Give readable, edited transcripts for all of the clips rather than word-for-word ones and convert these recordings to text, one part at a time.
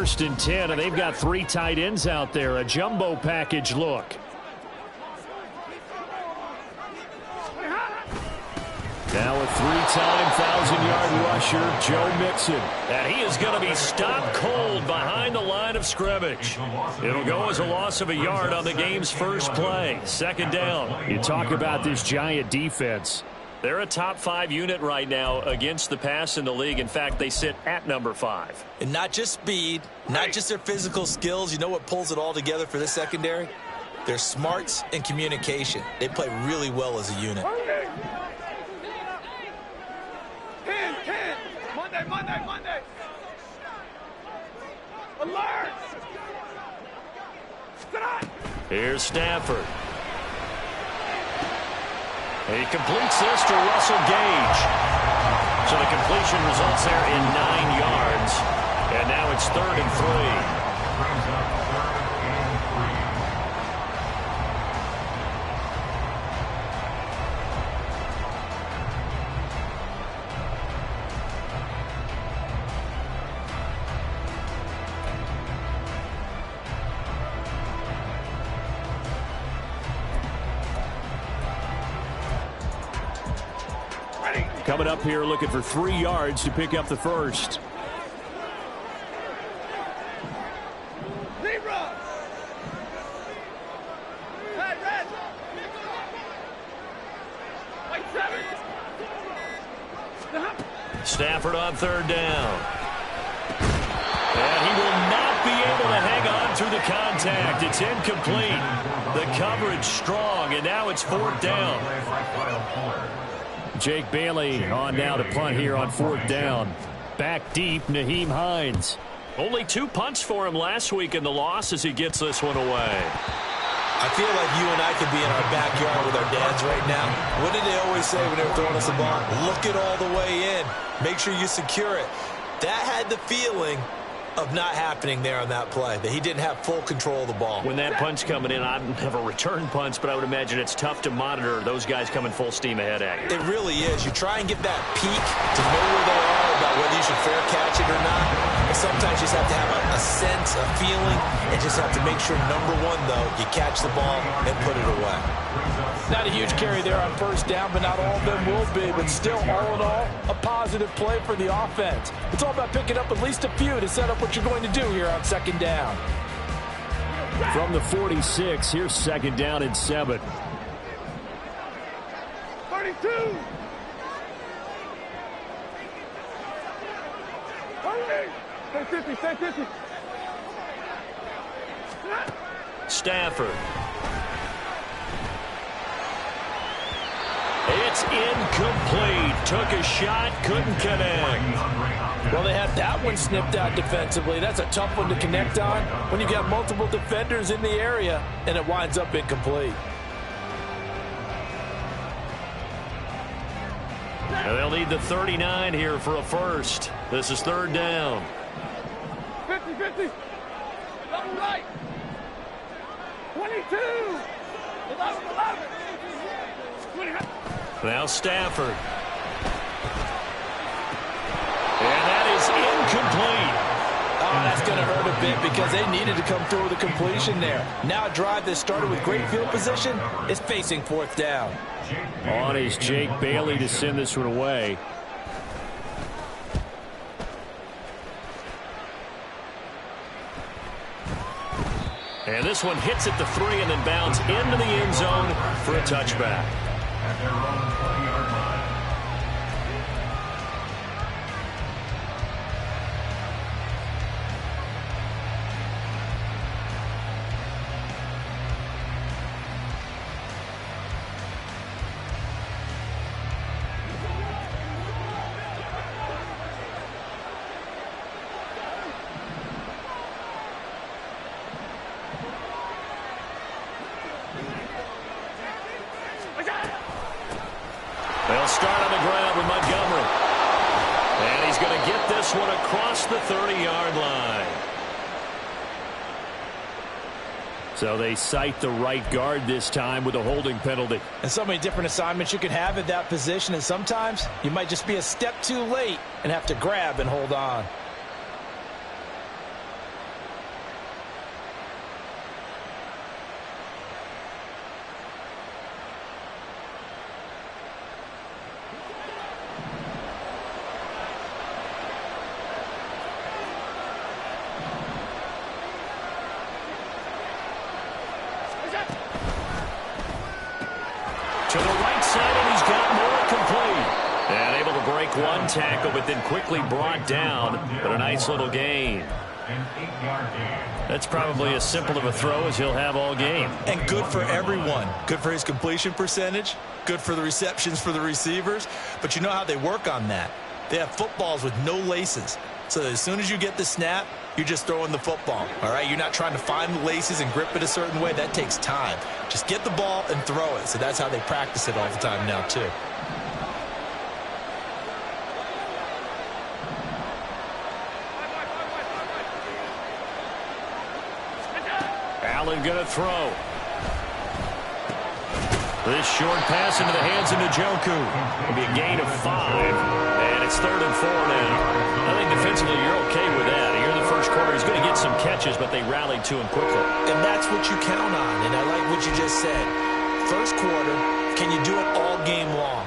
1st and 10, and they've got 3 tight ends out there. A jumbo package look. Now a 3-time 1,000-yard rusher, Joe Mixon. And he is going to be stopped cold behind the line of scrimmage. It'll go as a loss of a yard on the game's first play. 2nd down. You talk about this Giant defense. They're a top 5 unit right now against the pass in the league. In fact, they sit at number 5. And not just speed, not just their physical skills. You know what pulls it all together for this secondary? Their smarts and communication. They play really well as a unit. Monday. Alert! Here's Stafford. He completes this to Russell Gage. So the completion results there in 9 yards. And now it's 3rd and 3. Coming up here looking for 3 yards to pick up the first. Stafford on 3rd down. And he will not be able to hang on through the contact. It's incomplete. The coverage strong, and now it's 4th down. Jake Bailey on now to punt here on 4th down. Back deep, Nyheim Hines. Only 2 punts for him last week in the loss as he gets this one away. I feel like you and I could be in our backyard with our dads right now. What did they always say when they were throwing us the ball? Look it all the way in. Make sure you secure it. That had the feeling of not happening there on that play, that he didn't have full control of the ball. When that punt's coming in, I don't have a return punch, but I would imagine it's tough to monitor those guys coming full steam ahead at you. It really is. You try and get that peek to know where they are about whether you should fair catch it or not. But sometimes you just have to have a sense, a feeling, and just have to make sure, number one, though, you catch the ball and put it away. Not a huge carry there on 1st down, but not all of them will be. But still, all in all, a positive play for the offense. It's all about picking up at least a few to set up what you're going to do here on 2nd down. From the 46, here's 2nd down and 7. 32. Stay 50. Stafford. It's incomplete. Took a shot, couldn't connect. Well, they had that one snipped out defensively. That's a tough one to connect on when you got multiple defenders in the area, and it winds up incomplete. And they'll need the 39 here for a first. This is 3rd down. 50. Double right. 22. 11. Now Stafford. And that is incomplete. Oh, that's going to hurt a bit because they needed to come through with a completion there. Now a drive that started with great field position is facing 4th down. On is Jake Bailey to send this one away. And this one hits at the 3 and then bounds into the end zone for a touchback. At their own 20-yard line. They'll start on the ground with Montgomery. And he's going to get this one across the 30-yard line. So they cite the right guard this time with a holding penalty. And so many different assignments you can have at that position, and sometimes you might just be a step too late and have to grab and hold on. to break one tackle, but then quickly brought down. But a nice little gain. That's probably as simple of a throw as he'll have all game. And good for everyone. Good for his completion percentage. Good for the receptions for the receivers. But you know how they work on that. They have footballs with no laces. So as soon as you get the snap, you're just throwing the football. All right, you're not trying to find the laces and grip it a certain way. That takes time. Just get the ball and throw it. So that's how they practice it all the time now, too. Allen going to throw. This short pass into the hands of Njoku. It'll be a gain of 5. And it's 3rd and 4 now. I think defensively you're okay with that. Here in the first quarter, he's going to get some catches, but they rallied to him quickly. And that's what you count on. And I like what you just said. First quarter, can you do it all game long?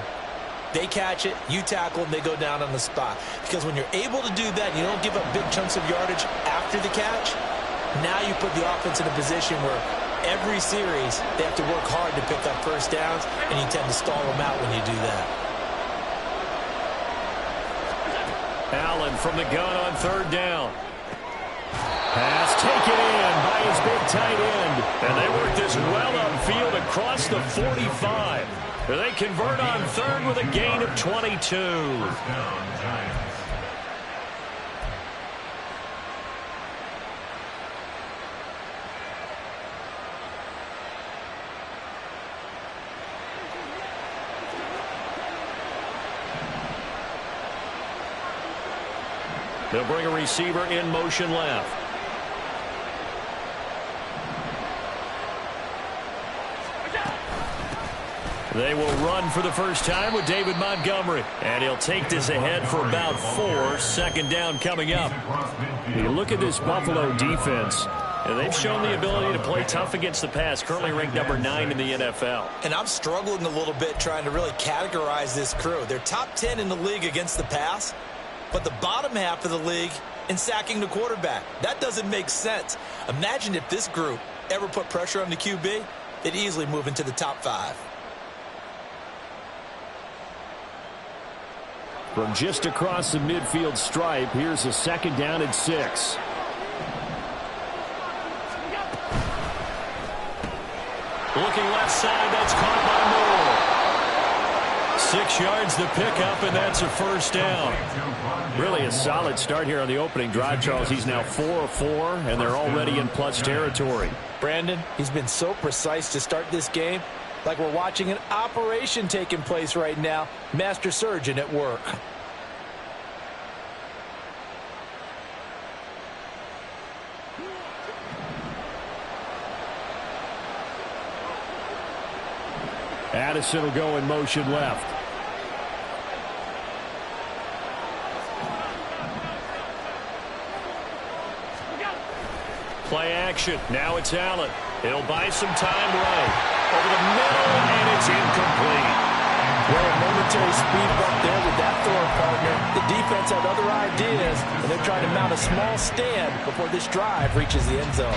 They catch it, you tackle them, they go down on the spot. Because when you're able to do that, you don't give up big chunks of yardage after the catch. Now you put the offense in a position where every series they have to work hard to pick up first downs, and you tend to stall them out when you do that. Allen from the gun on 3rd down. Pass taken in by his big tight end. And they work this well upfield across the 45. They convert on 3rd with a gain of 22. They'll bring a receiver in motion left. They will run for the first time with David Montgomery. And he'll take this ahead for about 4. 2nd down coming up. You look at this Buffalo defense, and they've shown the ability to play tough against the pass, currently ranked number 9 in the NFL. And I'm struggling a little bit trying to really categorize this crew. They're top 10 in the league against the pass, but the bottom half of the league in sacking the quarterback. That doesn't make sense. Imagine if this group ever put pressure on the QB, they'd easily move into the top 5. From just across the midfield stripe, here's a 2nd down and 6. Looking left side, that's caught by Moore. 6 yards the pickup, and that's a 1st down. Really a solid start here on the opening drive, Charles. He's now 4 of 4, and they're already in plus territory. Brandon, he's been so precise to start this game, like we're watching an operation taking place right now. Master surgeon at work. Addison will go in motion left. Play action. Now it's Allen. He'll buy some time right. Over the middle, and it's incomplete. Well, a momentary speed bump there with that throw, partner. The defense had other ideas, and they're trying to mount a small stand before this drive reaches the end zone.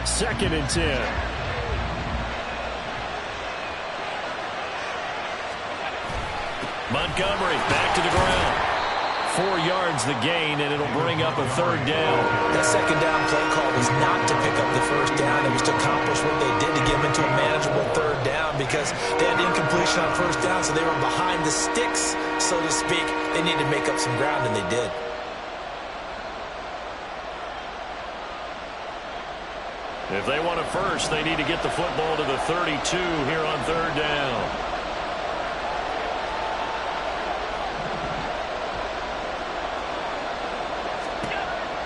Second and 10. Montgomery back to the ground. 4 yards the gain, and it'll bring up a 3rd down. That 2nd down play call was not to pick up the 1st down. It was to accomplish what they did to get them into a manageable 3rd down because they had incompletion on 1st down, so they were behind the sticks, so to speak. They needed to make up some ground, and they did. If they want a first, they need to get the football to the 32 here on 3rd down.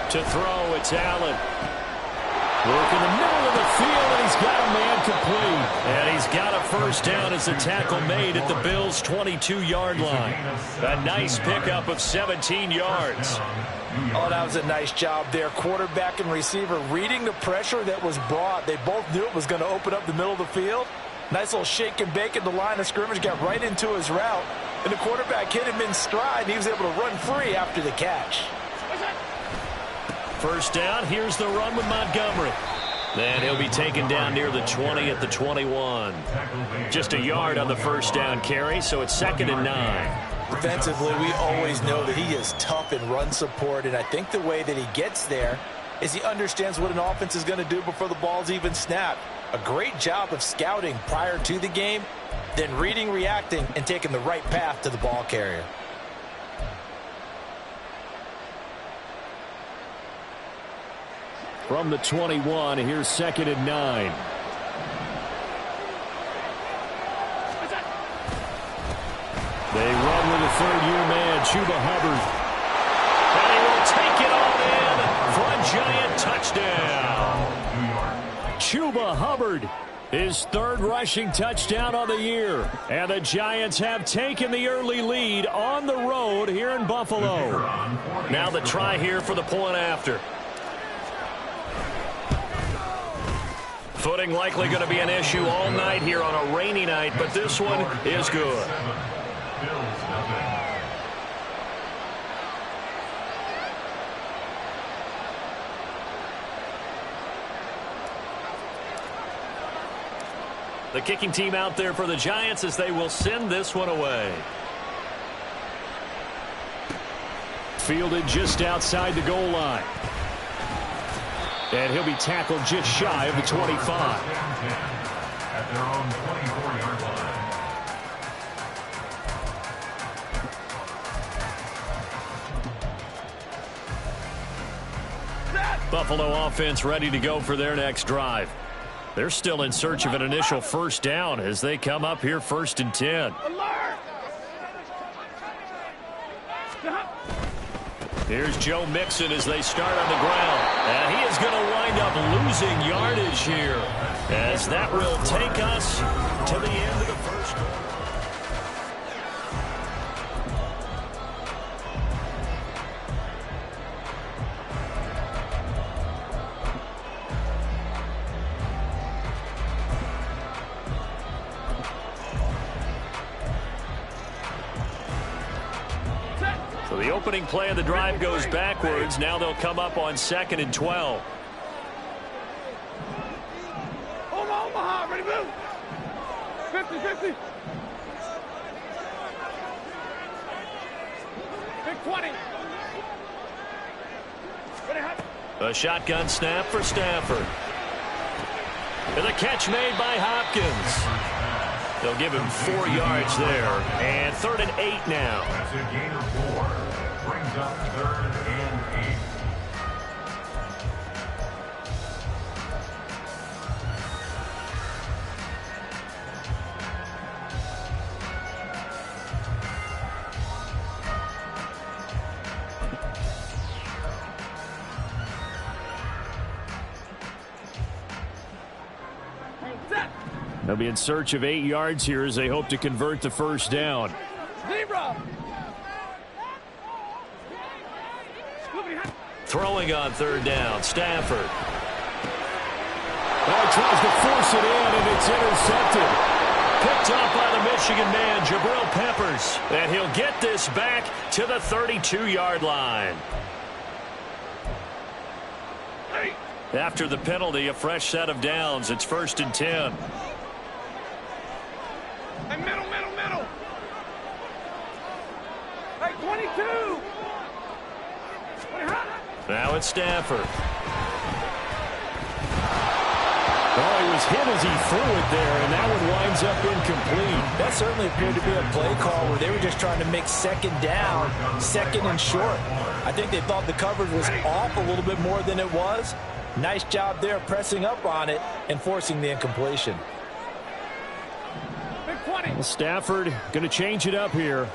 To throw, it's Allen. Work in the middle of the field, and he's got a man complete. And he's got a 1st down as the tackle made at the Bills' 22-yard line. A nice pickup of 17 yards. Oh, that was a nice job there. Quarterback and receiver reading the pressure that was brought. They both knew it was going to open up the middle of the field. Nice little shake and bake at the line of scrimmage, got right into his route. And the quarterback hit him in stride, and he was able to run free after the catch. 1st down, here's the run with Montgomery. And he'll be taken down near the 20 at the 21. Just a yard on the first down carry, so it's 2nd and 9. Defensively, we always know that he is tough in run support, and I think the way that he gets there is he understands what an offense is going to do before the ball's even snapped. A great job of scouting prior to the game, then reading, reacting, and taking the right path to the ball carrier. From the 21, here's 2nd and 9. They run with a third-year man, Chuba Hubbard. And he will take it all in for a giant touchdown. Chuba Hubbard, his 3rd rushing touchdown on the year. And the Giants have taken the early lead on the road here in Buffalo. Now the try here for the point after. Footing likely going to be an issue all night here on a rainy night, but this one is good. The kicking team out there for the Giants as they will send this one away. Fielded just outside the goal line. And he'll be tackled just shy of the 25. At their own 24-yard line. Buffalo offense ready to go for their next drive. They're still in search of an initial first down as they come up here 1st and 10. Here's Joe Mixon as they start on the ground. And he is going to wind up losing yardage here as that will take us to the end of the first quarter. So the opening play of the drive goes backwards. Now they'll come up on 2nd and 12. Omaha, ready, move. 50-50. Big 20. Ready, hot. A shotgun snap for Stafford. And the catch made by Hopkins. They'll give him 4 yards there. And 3rd and 8 now. That's a gain of 4. Brings up 3rd and 8. They'll be in search of 8 yards here as they hope to convert the first down. Zebra. Throwing on 3rd down, Stafford. Well, he tries to force it in, and it's intercepted. Picked up by the Michigan man, Jabril Peppers. And he'll get this back to the 32-yard line. After the penalty, a fresh set of downs. It's 1st and 10. Hey, middle. Hey, 22. Now it's Stafford. Oh, he was hit as he threw it there, and that one winds up incomplete. That certainly appeared to be a play call where they were just trying to make 2nd down, 2nd and short. I think they thought the coverage was off a little bit more than it was. Nice job there pressing up on it and forcing the incompletion. Well, Stafford going to change it up here.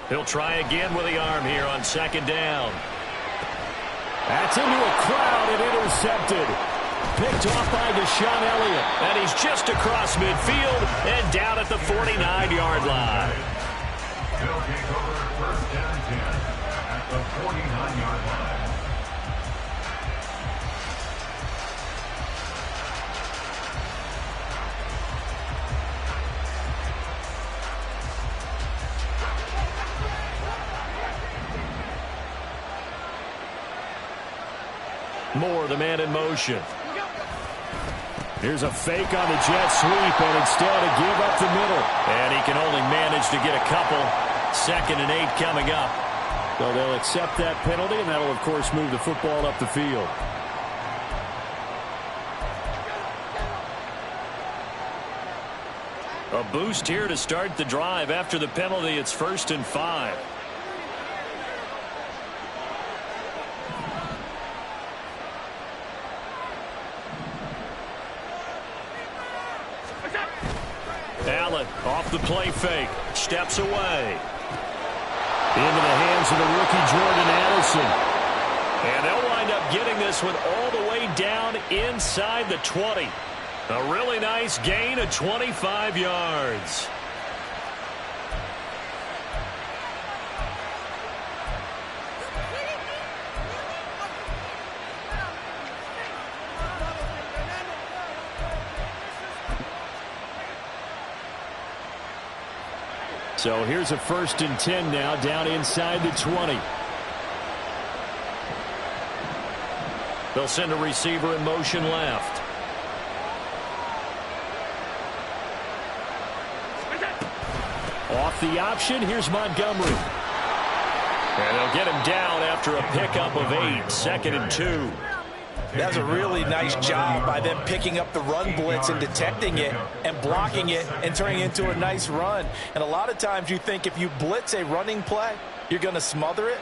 He'll try again with the arm here on 2nd down. That's into a crowd and intercepted. Picked off by Deshaun Elliott. And he's just across midfield and down at the 49-yard line. He'll take over 1st and 10 at the 49-yard line. Moore, the man in motion. Here's a fake on the jet sweep, and instead a give up the middle. And he can only manage to get a couple. 2nd and 8 coming up. So they'll accept that penalty, and that'll, of course, move the football up the field. A boost here to start the drive. After the penalty, it's 1st and 5. Allen off the play fake. Steps away. Into the hands of the rookie Jordan Addison. And they'll wind up getting this one all the way down inside the 20. A really nice gain of 25 yards. So here's a 1st and 10 now, down inside the 20. They'll send a receiver in motion left. Off the option, here's Montgomery. And they'll get him down after a pickup of 8, 2nd and 2. That's a really nice job by them picking up the run blitz and detecting it and blocking it and turning it into a nice run. And a lot of times you think if you blitz a running play, you're going to smother it.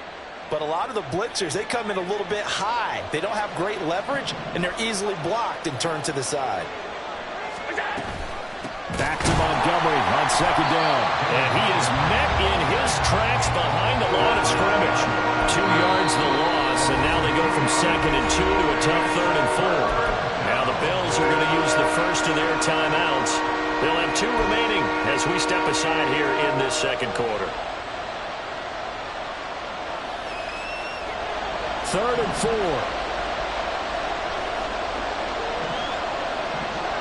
But a lot of the blitzers, they come in a little bit high. They don't have great leverage, and they're easily blocked and turned to the side. Back to Montgomery on 2nd down. And he is met in his tracks behind the line of scrimmage. 2 yards the loss, and now they go from 2nd and 2 to a tough 3rd and 4. Now the Bills are going to use the first of their timeouts. They'll have 2 remaining as we step aside here in this 2nd quarter. 3rd and 4.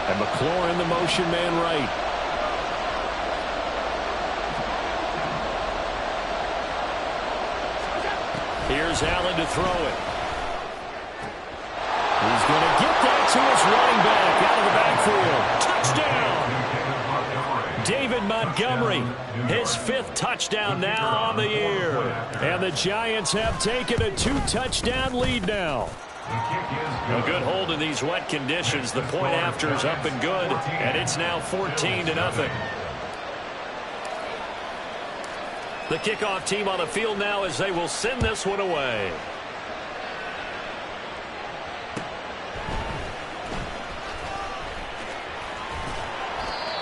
And McLaurin, the motion man right. Here's Allen to throw it. He's going to get that to his running back out of the backfield. Touchdown! David Montgomery, his 5th touchdown now on the year. And the Giants have taken a 2-touchdown lead now. A good hold in these wet conditions. The point after is up and good, and it's now 14-0. The kickoff team on the field now as they will send this one away.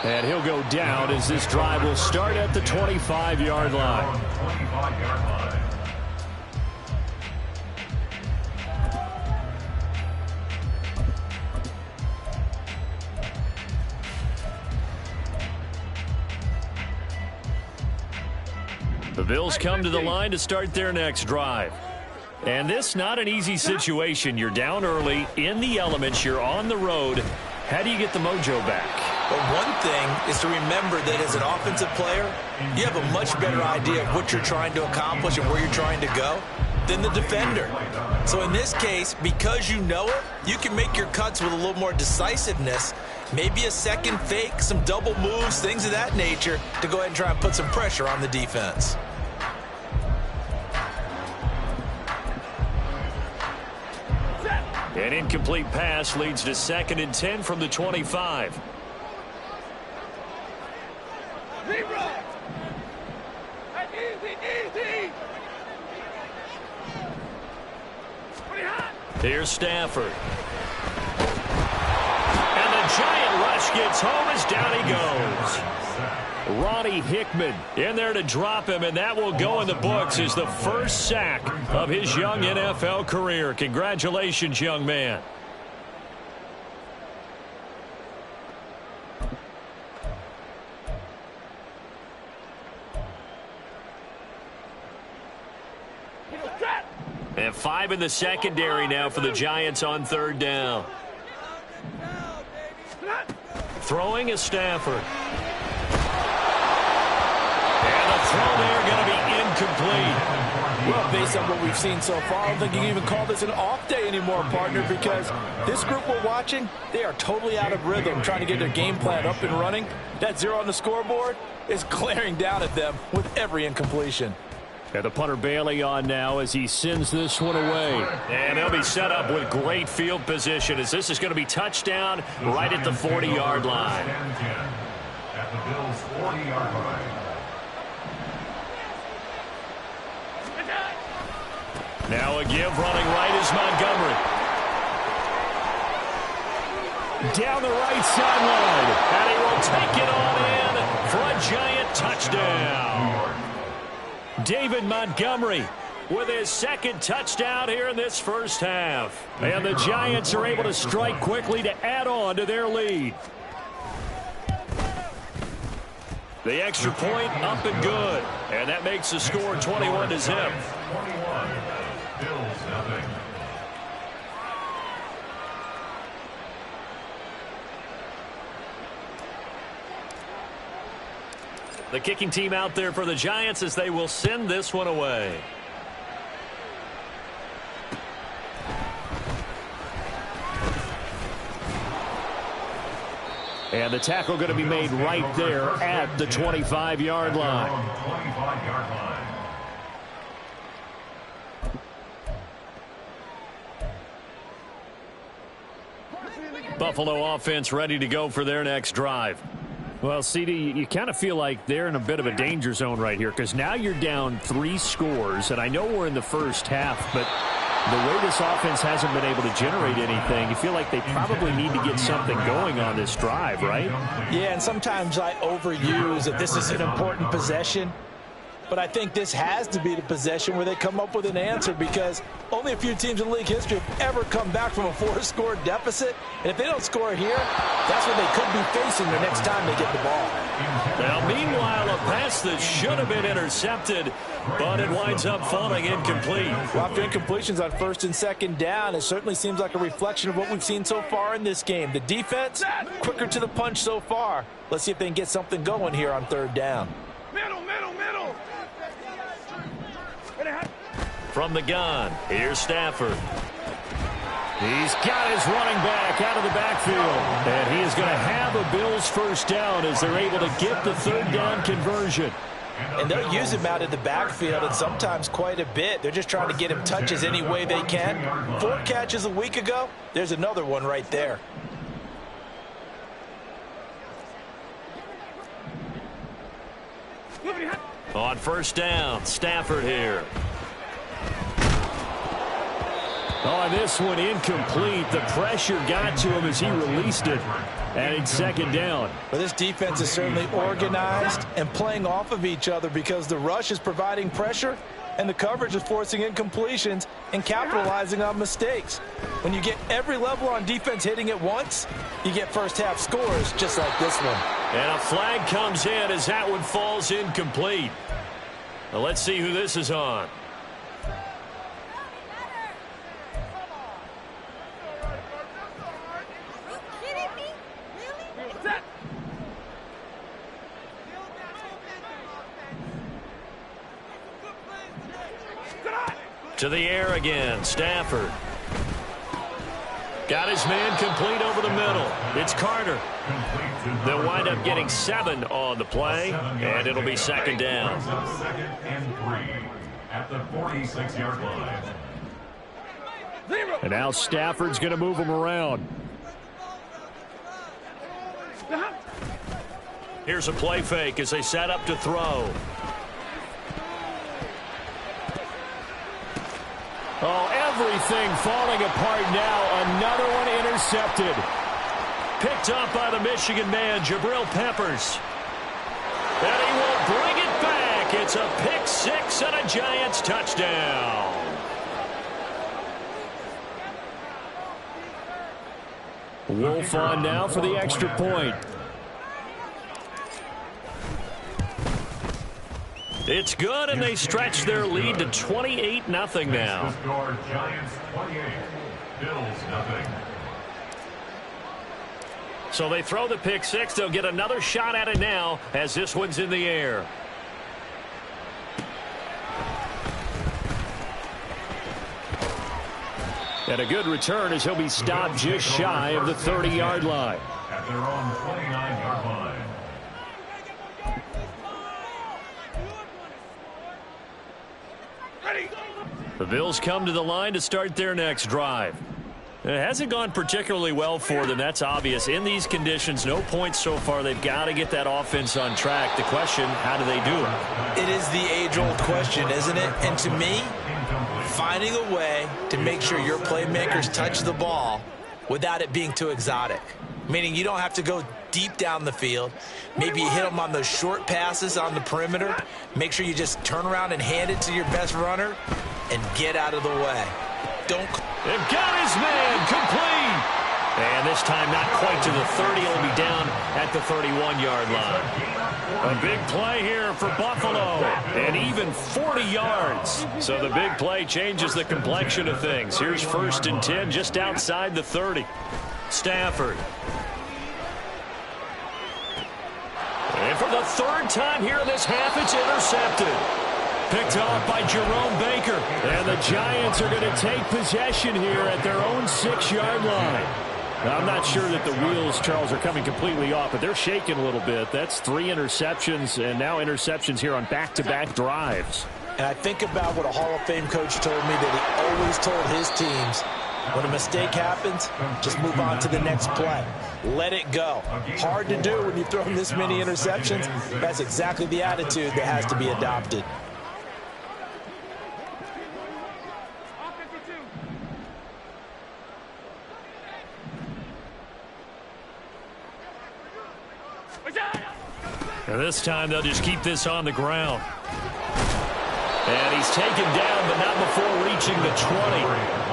And he'll go down as this drive will start at the 25-yard line. The Bills come to the line to start their next drive. And this not an easy situation. You're down early, in the elements, you're on the road. How do you get the mojo back? Well, one thing is to remember that as an offensive player, you have a much better idea of what you're trying to accomplish and where you're trying to go than the defender. So in this case, because you know it, you can make your cuts with a little more decisiveness. Maybe a second fake, some double moves, things of that nature to go ahead and try and put some pressure on the defense. An incomplete pass leads to 2nd and 10 from the 25. Here's Stafford. And the giant rush gets home as down he goes. Ronnie Hickman in there to drop him, and that will go in the books as the first sack of his young NFL career. Congratulations, young man. And 5 in the secondary now for the Giants on 3rd down. Throwing is Stafford. And the throw there going to be incomplete. Well, based on what we've seen so far, I don't think you can even call this an off day anymore, partner, because this group we're watching, they are totally out of rhythm, trying to get their game plan up and running. That 0 on the scoreboard is glaring down at them with every incompletion. And the punter Bailey on now as he sends this one away. And they'll be set up with great field position as this is going to be touchdown right at the 40-yard line. At the Bills' 40-yard line. Now a give running right is Montgomery. Down the right sideline. And he will take it on in for a giant touchdown. David Montgomery with his second touchdown here in this first half. And the Giants are able to strike quickly to add on to their lead. The extra point up and good. And that makes the score 21-0. Bills nothing. The kicking team out there for the Giants as they will send this one away. And the tackle going to be made right there at the 25-yard line. 25-yard line. Buffalo offense ready to go for their next drive. Well, CD, you kind of feel like they're in a bit of a danger zone right here because now you're down 3 scores, and I know we're in the first half, but the way this offense hasn't been able to generate anything, you feel like they probably need to get something going on this drive, right? Yeah, and sometimes I overuse that this is an important possession. But I think this has to be the possession where they come up with an answer because only a few teams in league history have ever come back from a 4-score deficit. And if they don't score here, that's what they could be facing the next time they get the ball. Now, meanwhile, a pass that should have been intercepted, but it winds up falling incomplete. Well, after incompletions on 1st and 2nd down, it certainly seems like a reflection of what we've seen so far in this game. The defense, quicker to the punch so far. Let's see if they can get something going here on 3rd down. Middle, middle, middle. From the gun, here's Stafford. He's got his running back out of the backfield. And he is going to have a Bills first down as they're able to get the 3rd down conversion. And they'll use him out of the backfield and sometimes quite a bit. They're just trying to get him touches any way they can. 4 catches a week ago. There's another one right there. On 1st down, Stafford here. Oh, this one incomplete. The pressure got to him as he released it. And it's 2nd down. Well, this defense is certainly organized and playing off of each other because the rush is providing pressure and the coverage is forcing incompletions and capitalizing on mistakes. When you get every level on defense hitting at once, you get first half scores just like this one. And a flag comes in as that one falls incomplete. Now let's see who this is on. To the air again, Stafford. Got his man complete over the middle. It's Carter. They'll wind up getting 7 on the play, and it'll be 2nd down. 2nd and 3 at the 46-yard line. And now Stafford's going to move him around. Here's a play fake as they set up to throw. Oh, everything falling apart now. Another one intercepted. Picked up by the Michigan man, Jabril Peppers. And he will bring it back. It's a pick 6 and a Giants touchdown. Wolf on now for the extra point. It's good, and they stretch their lead to 28-0 now. Giants 28, Bills nothing. So they throw the pick 6. They'll get another shot at it now as this one's in the air. And a good return as he'll be stopped just shy of the 30-yard line. At their own 29-yard line. The Bills come to the line to start their next drive. It hasn't gone particularly well for them. That's obvious. In these conditions, no points so far. They've got to get that offense on track. The question, how do they do it? It is the age-old question, isn't it? And to me, finding a way to make sure your playmakers touch the ball without it being too exotic. Meaning you don't have to go deep down the field. Maybe you hit them on those short passes on the perimeter. Make sure you just turn around and hand it to your best runner and get out of the way. They've got his man complete. And this time not quite to the 30. He'll be down at the 31-yard line. A big play here for Buffalo. And even 40 yards. So the big play changes the complexion of things. Here's 1st and 10 just outside the 30. Stafford. And for the 3rd time here in this half, it's intercepted. Picked off by Jerome Baker. And the Giants are going to take possession here at their own 6-yard line. Now, I'm not sure that the wheels, Charles, are coming completely off, but they're shaking a little bit. That's 3 interceptions, and now interceptions here on back-to-back drives. And I think about what a Hall of Fame coach told me that he always told his teams, when a mistake happens, just move on to the next play. Let it go. Hard to do when you throw this many interceptions. That's exactly the attitude that has to be adopted. And this time they'll just keep this on the ground. And he's taken down, but not before reaching the 20.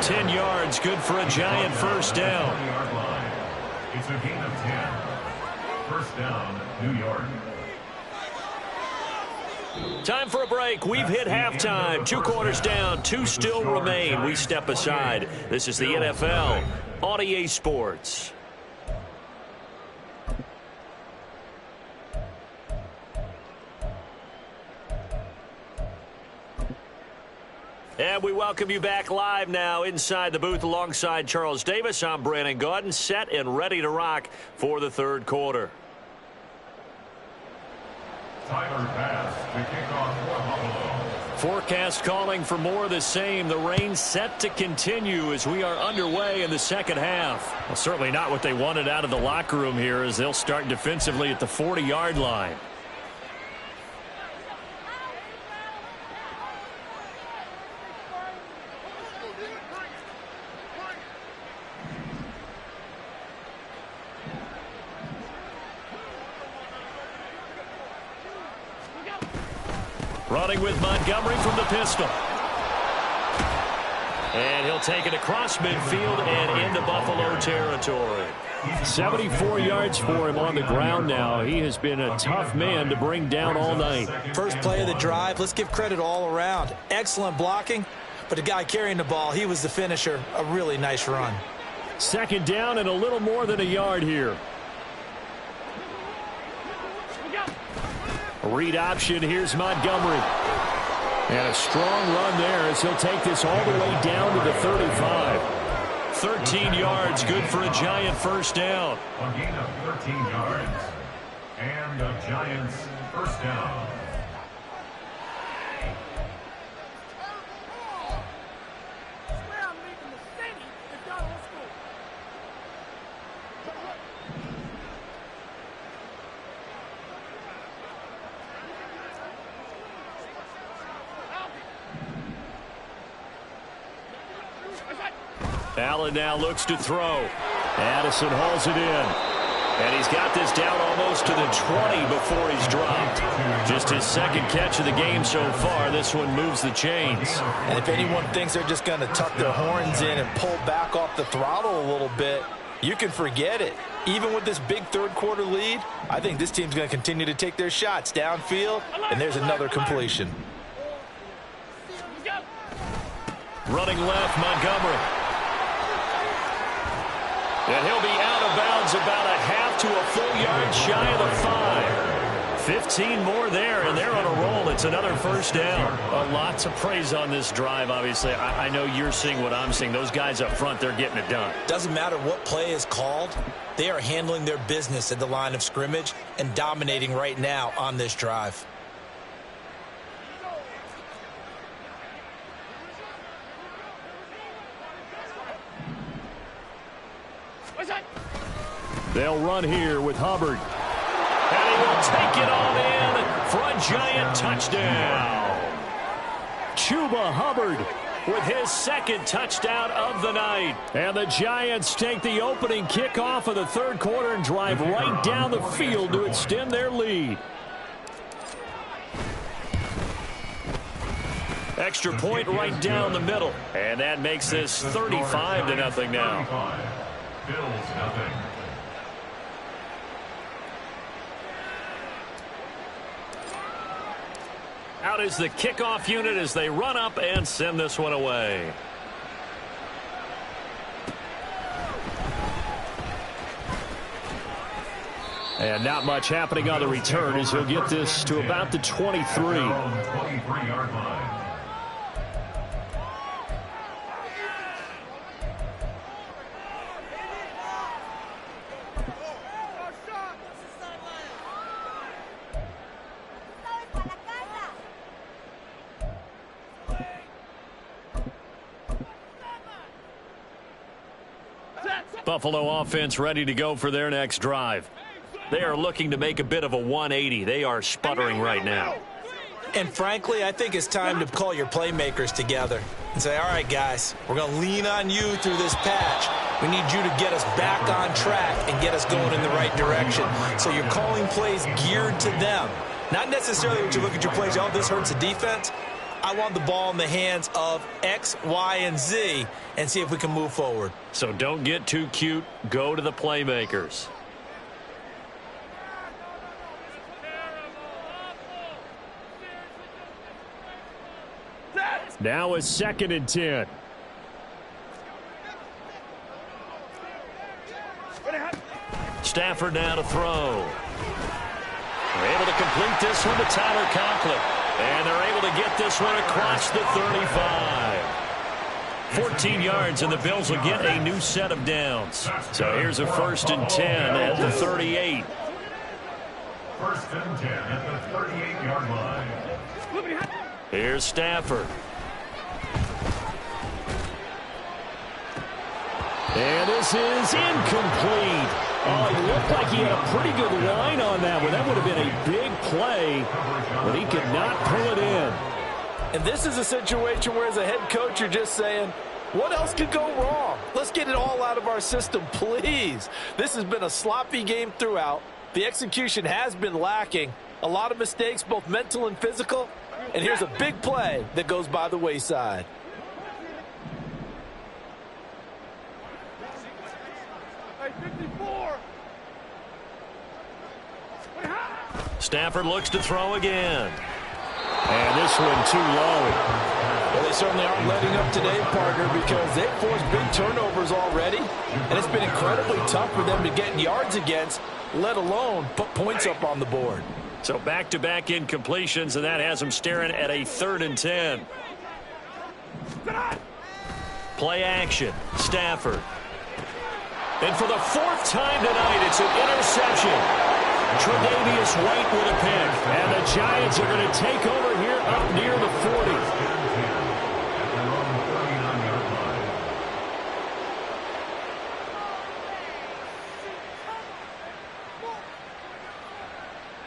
10 yards, good for a Giant 1st down. It's a gain of 10. 1st down, New York. Time for a break. We've hit halftime. 2 quarters down, 2 still remain. We step aside. This is the NFL on EA Sports. And we welcome you back live now inside the booth alongside Charles Davis. I'm Brandon Gaudin, set and ready to rock for the 3rd quarter. Tyler pass to kick off for Buffalo. Forecast calling for more of the same. The rain set to continue as we are underway in the 2nd half. Well, certainly not what they wanted out of the locker room here as they'll start defensively at the 40-yard line. Running with Montgomery from the pistol. And he'll take it across midfield and into Buffalo territory. 74 yards for him on the ground now. He has been a tough man to bring down all night. First play of the drive, let's give credit all around. Excellent blocking, but the guy carrying the ball, he was the finisher. A really nice run. 2nd down and a little more than a yard here. Read option, here's Montgomery. And a strong run there as he'll take this all the way down to the 35. 13 yards, good for a Giant 1st down. A gain of 13 yards. And the Giants 1st down. Allen now looks to throw. Addison hauls it in. And he's got this down almost to the 20 before he's dropped. Just his 2nd catch of the game so far. This one moves the chains. And if anyone thinks they're just going to tuck their horns in and pull back off the throttle a little bit, you can forget it. Even with this big 3rd quarter lead, I think this team's going to continue to take their shots downfield, and there's another completion. Running left, Montgomery. And he'll be out of bounds about a half to a full yard shy of the 5. 15 more there, and they're on a roll. It's another first down. Lots of praise on this drive, obviously. I know you're seeing what I'm seeing. Those guys up front, they're getting it done. Doesn't matter what play is called. They are handling their business at the line of scrimmage and dominating right now on this drive. They'll run here with Hubbard. And he will take it all in for a Giant touchdown. Chuba Hubbard with his second touchdown of the night. And the Giants take the opening kickoff of the third quarter and drive right down the field to extend their lead. Extra point right down the middle. And that makes this 35-0 now. Bills nothing. Out is the kickoff unit as they run up and send this one away. And not much happening on the return as he'll get this to about the 23. 23-yard line. Buffalo offense ready to go for their next drive. They are looking to make a bit of a 180. They are sputtering right now. And frankly, I think it's time to call your playmakers together and say, all right, guys, we're going to lean on you through this patch. We need you to get us back on track and get us going in the right direction. So you're calling plays geared to them. Not necessarily when you look at your plays, oh, this hurts the defense. I want the ball in the hands of X, Y, and Z and see if we can move forward. So don't get too cute. Go to the playmakers. Now it's 2nd and 10. Stafford now to throw. They're able to complete this one to Tyler Conklin. And they're able to get this one across the 35. 14 yards, and the Bills will get a new set of downs. So here's a 1st and 10 at the 38. 1st and 10 at the 38-yard line. Here's Stafford. And this is incomplete. Oh, it looked like he had a pretty good line on that one. That would have been a big play, but he could not pull it in. And this is a situation where as a head coach you're just saying, what else could go wrong? Let's get it all out of our system, please. This has been a sloppy game throughout. The execution has been lacking. A lot of mistakes, both mental and physical. And here's a big play that goes by the wayside. Stafford looks to throw again. And this one too low. Well, they certainly aren't letting up today, partner, because they've forced big turnovers already. And it's been incredibly tough for them to get yards against, let alone put points up on the board. So back-to-back incompletions, and that has them staring at a 3rd and 10. Play action. Stafford. And for the 4th time tonight, it's an interception. Tre'Davious White with a pick. And the Giants are going to take over here up near the 40.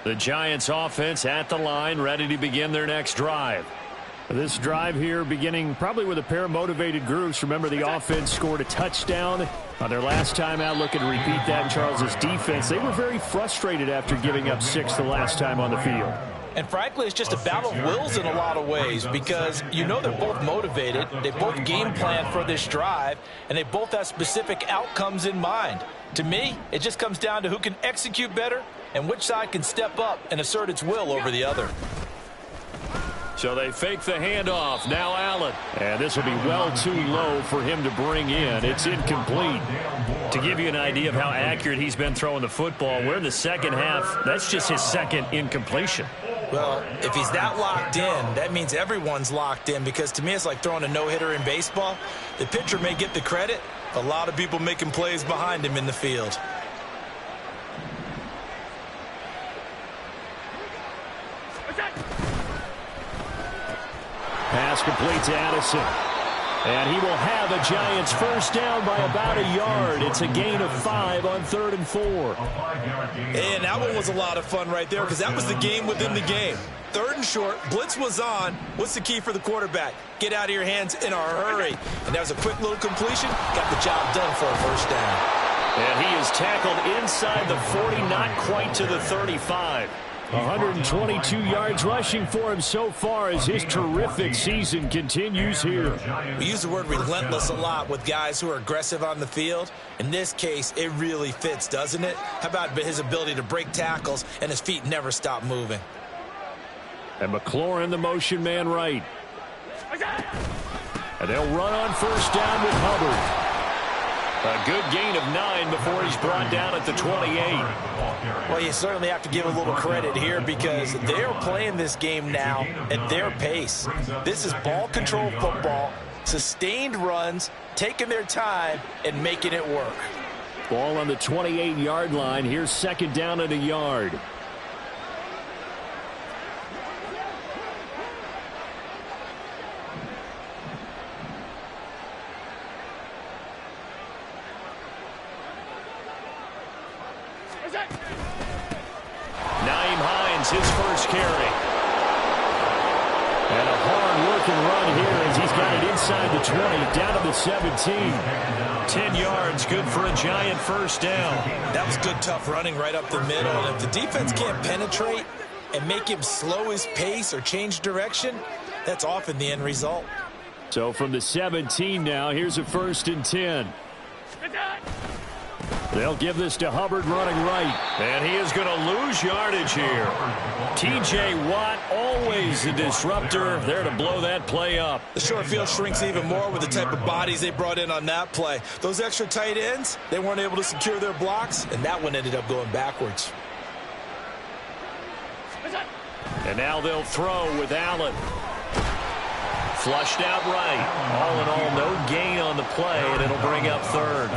The Giants offense at the line, ready to begin their next drive. This drive here beginning probably with a pair of motivated groups. Remember, the offense scored a touchdown on their last time out. Looking to repeat that in Charles' defense. They were very frustrated after giving up 6 the last time on the field. And frankly, it's just a battle of wills in a lot of ways because you know they're both motivated. They both game plan for this drive, and they both have specific outcomes in mind. To me, it just comes down to who can execute better and which side can step up and assert its will over the other. So they fake the handoff. Now Allen. And this will be well too low for him to bring in. It's incomplete. To give you an idea of how accurate he's been throwing the football, we're in the second half. That's just his second incompletion. Well, if he's that locked in, that means everyone's locked in, because to me it's like throwing a no-hitter in baseball. The pitcher may get the credit, a lot of people making plays behind him in the field. Pass complete to Addison. And he will have a Giants first down by about a yard. It's a gain of 5 on 3rd and 4. And that one was a lot of fun right there, because that was the game within the game. 3rd and short, blitz was on. What's the key for the quarterback? Get out of your hands in a hurry. And that was a quick little completion. Got the job done for a first down. And he is tackled inside the 40, not quite to the 35. 122 yards rushing for him so far as his terrific season continues here. We use the word relentless a lot with guys who are aggressive on the field. In this case, it really fits, doesn't it? How about his ability to break tackles and his feet never stop moving? And McLaurin, the motion man right. And they'll run on first down with Hubbard. A good gain of 9 before he's brought down at the 28. Well, you certainly have to give a little credit here, because they're playing this game now at their pace. This is ball control football, sustained runs, taking their time, and making it work. Ball on the 28-yard line. Here's second down at a yard. His first carry. And a hard-working run here as he's got it inside the 20, down to the 17. 10 yards, good for a Giant first down. That was good, tough running right up the middle. And if the defense can't penetrate and make him slow his pace or change direction, that's often the end result. So from the 17 now, here's a 1st and 10. They'll give this to Hubbard running right. And he is going to lose yardage here. T.J. Watt, always a disruptor, there to blow that play up. The short field shrinks even more with the type of bodies they brought in on that play. Those extra tight ends, they weren't able to secure their blocks, and that one ended up going backwards. And now they'll throw with Allen. Flushed out right. All in all, no gain on the play, and it'll bring up 3rd.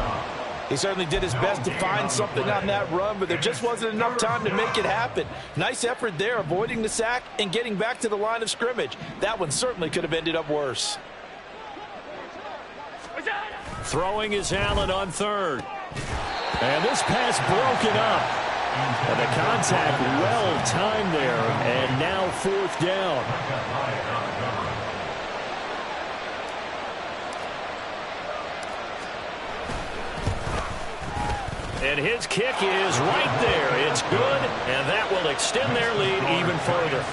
He certainly did his best to find something on that run, but there just wasn't enough time to make it happen. Nice effort there, avoiding the sack and getting back to the line of scrimmage. That one certainly could have ended up worse. Throwing is Allen on 3rd. And this pass broken up. And the contact well timed there. And now 4th down. And his kick is right there. It's good, and that will extend their lead even further.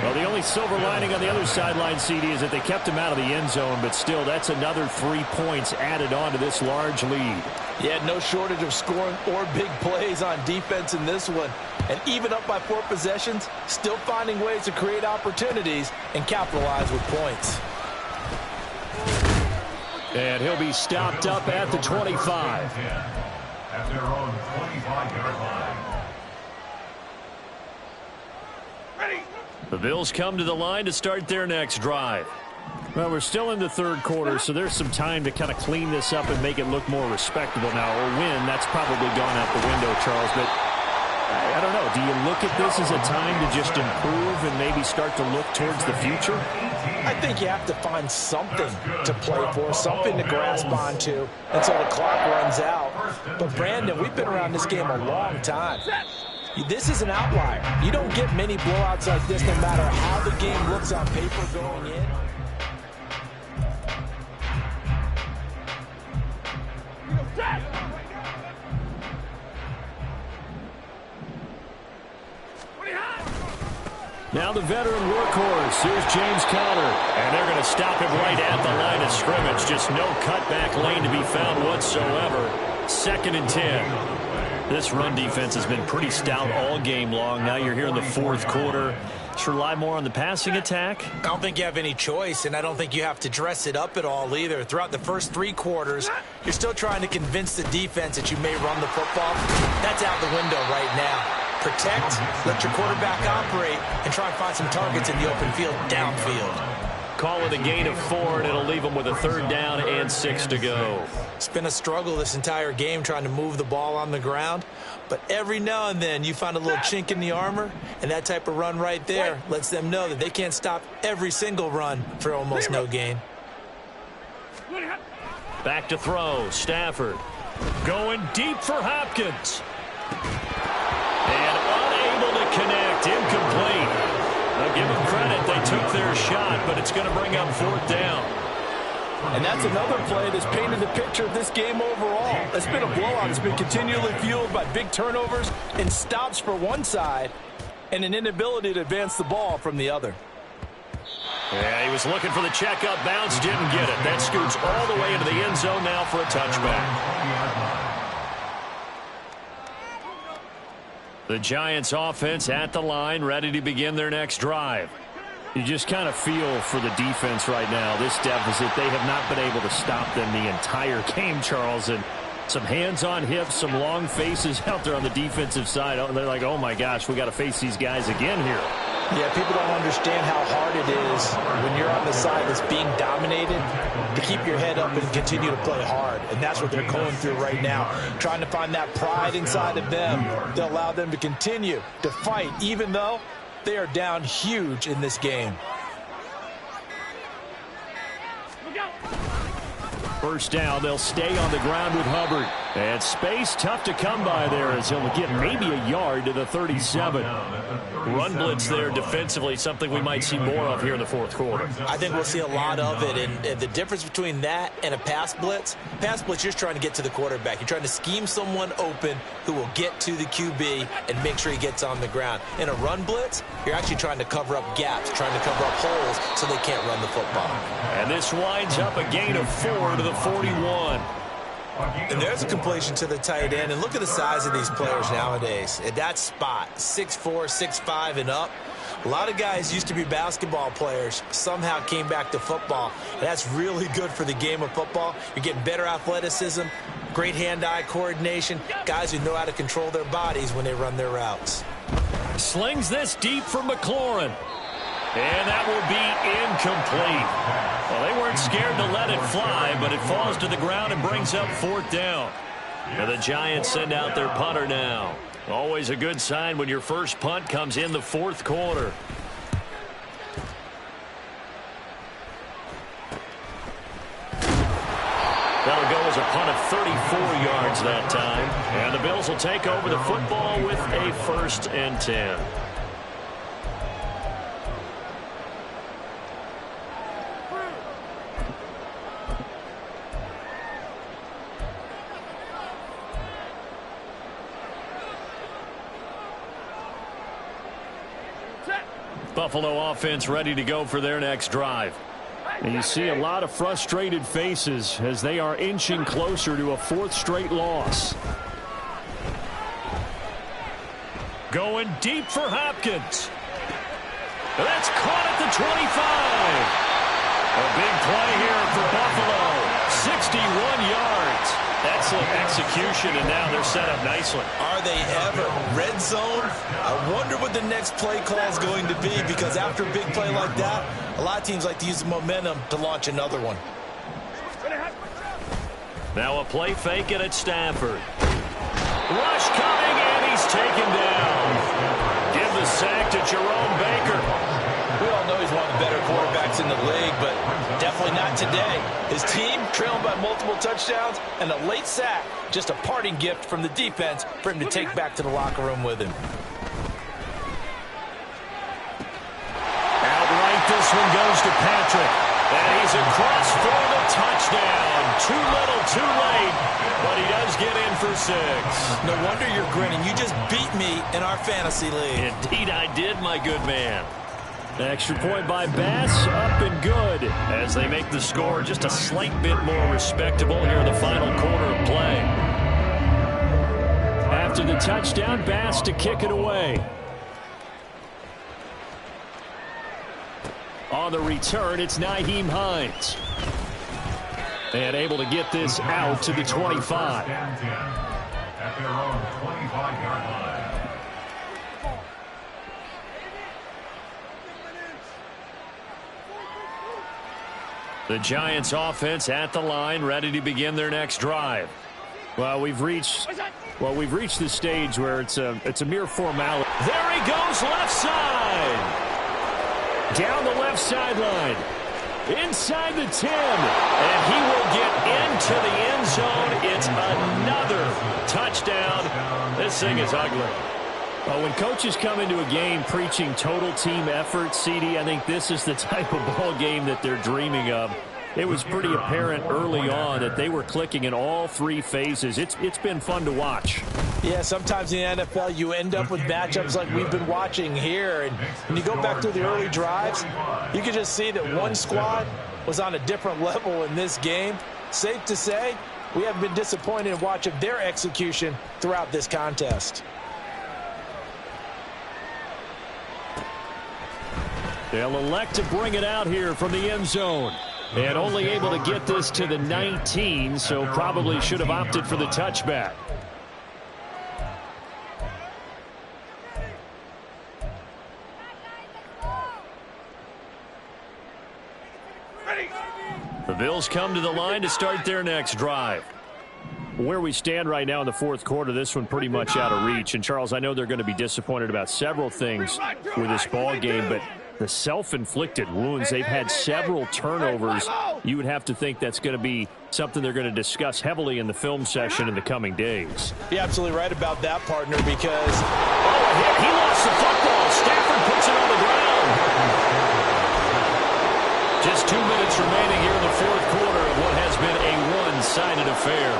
Well, the only silver lining on the other sideline, CD, is that they kept him out of the end zone, but still, that's another 3 points added on to this large lead. Yeah, no shortage of scoring or big plays on defense in this one. And even up by 4 possessions, still finding ways to create opportunities and capitalize with points. And he'll be stopped up at the 25. At their own 25-yard line. Ready. The Bills come to the line to start their next drive. Well, we're still in the 3rd quarter, so there's some time to kind of clean this up and make it look more respectable now. Or win, that's probably gone out the window, Charles. But I don't know. Do you look at this as a time to just improve and maybe start to look towards the future? I think you have to find something to play for, something to grasp onto until the clock runs out. But, Brandon, we've been around this game a long time. This is an outlier. You don't get many blowouts like this no matter how the game looks on paper going in. Now the veteran workhorse. Here's James Conner. And they're going to stop him right at the line of scrimmage. Just no cutback lane to be found whatsoever. 2nd and 10. This run defense has been pretty stout all game long. Now you're here in the 4th quarter. Just rely more on the passing attack? I don't think you have any choice, and I don't think you have to dress it up at all either. Throughout the first 3 quarters, you're still trying to convince the defense that you may run the football. That's out the window right now. Protect, let your quarterback operate, and try and find some targets in the open field downfield. Call it a gain of 4, and it'll leave them with a 3rd down and 6 to go. It's been a struggle this entire game trying to move the ball on the ground. But every now and then you find a little chink in the armor, and that type of run right there lets them know that they can't stop every single run for almost no gain. Back to throw. Stafford going deep for Hopkins. And unable to connect. Incomplete. Now give them credit. They took their shot, but it's going to bring up 4th down. And that's another play that's painted the picture of this game overall. It's been a blowout. It's been continually fueled by big turnovers and stops for one side and an inability to advance the ball from the other. Yeah, he was looking for the checkup bounce, didn't get it. That scoots all the way into the end zone now for a touchback. The Giants offense at the line, ready to begin their next drive. You just kind of feel for the defense right now, this deficit. They have not been able to stop them the entire game, Charles. And some hands on hips, some long faces out there on the defensive side. They're like, oh, my gosh, we got to face these guys again here. Yeah, people don't understand how hard it is when you're on the side that's being dominated to keep your head up and continue to play hard. And that's what they're going through right now, trying to find that pride inside of them to allow them to continue to fight, even though they are down huge in this game. First down, they'll stay on the ground with Hubbard. And space tough to come by there as he'll get maybe a yard to the 37. Run blitz there defensively, something we might see more of here in the 4th quarter. I think we'll see a lot of it. And the difference between that and a pass blitz, you're just trying to get to the quarterback. You're trying to scheme someone open who will get to the QB and make sure he gets on the ground. In a run blitz, you're actually trying to cover up gaps, trying to cover up holes so they can't run the football. And this winds up a gain of 4 to the 41. And there's a completion to the tight end. And look at the size of these players nowadays. At that spot, 6'4", 6'5", and up. A lot of guys used to be basketball players, somehow came back to football. And that's really good for the game of football. You're getting better athleticism, great hand-eye coordination, guys who know how to control their bodies when they run their routes. Slings this deep for McLaurin. And that will be incomplete. Well, they weren't scared to let it fly, but it falls to the ground and brings up 4th down. And the Giants send out their punter now. Always a good sign when your first punt comes in the 4th quarter. That'll go as a punt of 34 yards that time. And the Bills will take over the football with a 1st and 10. Buffalo offense ready to go for their next drive. And you see a lot of frustrated faces as they are inching closer to a 4th straight loss. Going deep for Hopkins. That's caught at the 25. A big play here for Buffalo. 61 yards. Excellent execution, and now they're set up nicely. Are they ever? Red zone? I wonder what the next play call is going to be, because after a big play like that, a lot of teams like to use the momentum to launch another one. Now a play fake it at Stafford. Rush coming, and he's taken down. Give the sack to Jerome Baker. We all know he's one of the better quarterbacks in the league, but definitely not today. His team trailing by multiple touchdowns, and a late sack, just a parting gift from the defense for him to take back to the locker room with him. Outright, this one goes to Patrick. And he's across for the touchdown. Too little, too late, but he does get in for 6. No wonder you're grinning. You just beat me in our fantasy league. Indeed I did, my good man. Extra point by Bass, up and good, as they make the score just a slight bit more respectable here in the final quarter of play. After the touchdown, Bass to kick it away. On the return, it's Nyheim Hines. And able to get this out to the 25. At their own 25-yard line. The Giants offense at the line, ready to begin their next drive. Well, we've reached the stage where it's a mere formality. There he goes, left side. Down the left sideline. Inside the 10. And he will get into the end zone. It's another touchdown. This thing is ugly. Well, when coaches come into a game preaching total team effort, CD, I think this is the type of ball game that they're dreaming of. It was pretty apparent early on that they were clicking in all three phases. It's been fun to watch. Yeah, sometimes in the NFL you end up with matchups like we've been watching here. And when you go back through the early drives, you can just see that one squad was on a different level in this game. Safe to say, we haven't been disappointed in watching their execution throughout this contest. They'll elect to bring it out here from the end zone. And only able to get this to the 19, so probably should have opted for the touchback. The Bills come to the line to start their next drive. Where we stand right now in the fourth quarter, this one pretty much out of reach. And, Charles, I know they're going to be disappointed about several things with this ball game, but the self-inflicted wounds, they've had several turnovers. You would have to think that's going to be something they're going to discuss heavily in the film session in the coming days. You're absolutely right about that, partner, because he lost the football. Stafford puts it on the ground. Just 2 minutes remaining here in the fourth quarter of what has been a one-sided affair.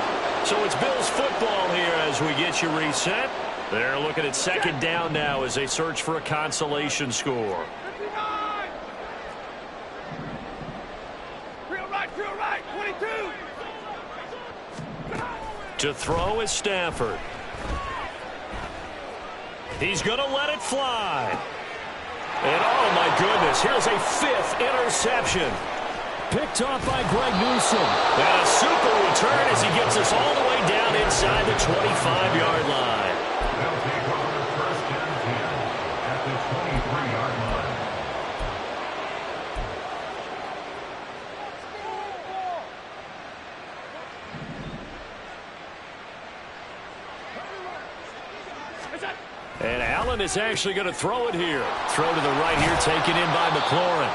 So it's Bills football here as we get you reset. They're looking at second down now as they search for a consolation score. Real right, 22. To throw is Stafford. He's going to let it fly. And oh my goodness, here's a fifth interception. Picked off by Greg Newsome. And a super return as he gets us all the way down inside the 25-yard line. They'll take over first and 10 at the 23-yard line. And Allen is actually going to throw it here. Throw to the right here, taken in by McLaurin.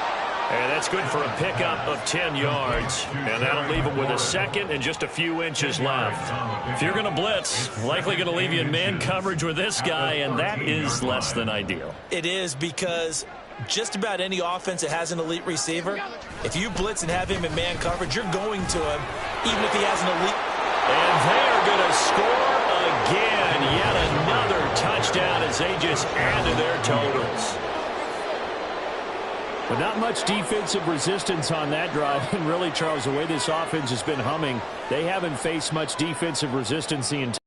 And that's good for a pickup of 10 yards. And that'll leave him with a second and just a few inches left. If you're going to blitz, likely going to leave you in man coverage with this guy, and that is less than ideal. It is, because just about any offense that has an elite receiver, if you blitz and have him in man coverage, you're going to him, even if he has an elite. And they are going to score again. Yet another touchdown as they just add to their totals. But not much defensive resistance on that drive. And really, Charles, the way this offense has been humming, they haven't faced much defensive resistance the entire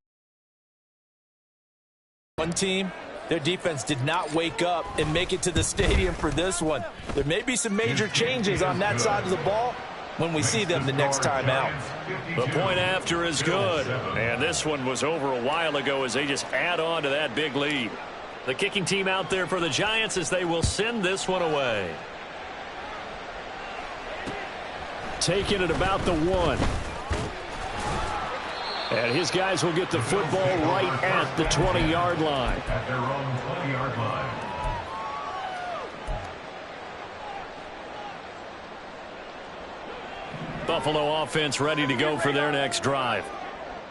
one team. Their defense did not wake up and make it to the stadium for this one. There may be some major changes on that side of the ball when we see them the next time out. The point after is good. And this one was over a while ago as they just add on to that big lead. The kicking team out there for the Giants as they will send this one away. Taking it about the 1. And his guys will get the football right at the 20-yard line. At their own 20-yard line. Buffalo offense ready to go for their next drive.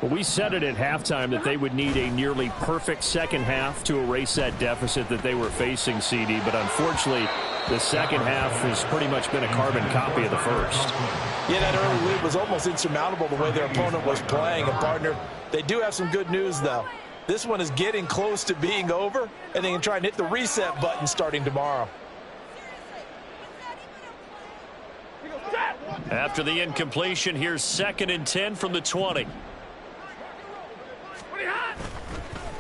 Well, we said it at halftime that they would need a nearly perfect second half to erase that deficit that they were facing, CD. But unfortunately, the second half has pretty much been a carbon copy of the first. Yeah, that early lead was almost insurmountable the way their opponent was playing. And, partner, they do have some good news, though. This one is getting close to being over, and they can try and hit the reset button starting tomorrow. After the incompletion, here's 2nd and 10 from the 20.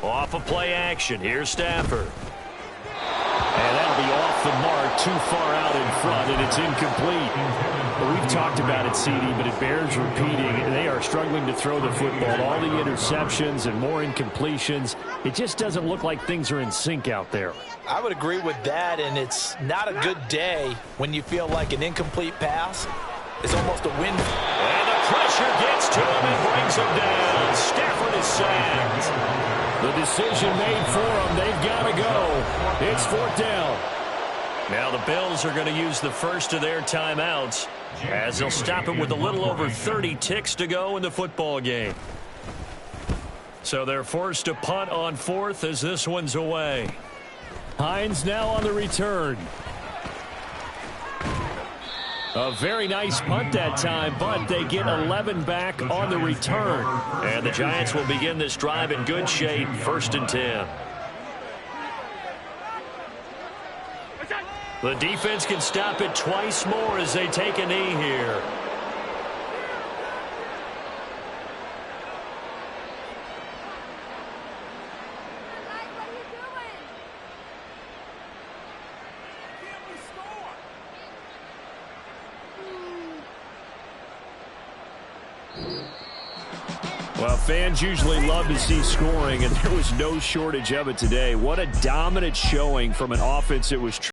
Off of play action. Here's Stafford. And that'll be off the mark too far out in front, and it's incomplete. We've talked about it, CD, but it bears repeating. They are struggling to throw the football. All the interceptions and more incompletions. It just doesn't look like things are in sync out there. I would agree with that, and it's not a good day when you feel like an incomplete pass is almost a win. And the pressure gets to him and brings him down. Stafford is sacked. The decision made for him. They've got to go. It's 4th down. Now the Bills are going to use the first of their timeouts as they'll stop it with a little over 30 ticks to go in the football game. So they're forced to punt on 4th as this one's away. Hines now on the return. A very nice punt that time, but they get 11 back on the return. And the Giants will begin this drive in good shape, 1st and 10. The defense can stop it twice more as they take a knee here. Well, fans usually love to see scoring, and there was no shortage of it today. What a dominant showing from an offense that was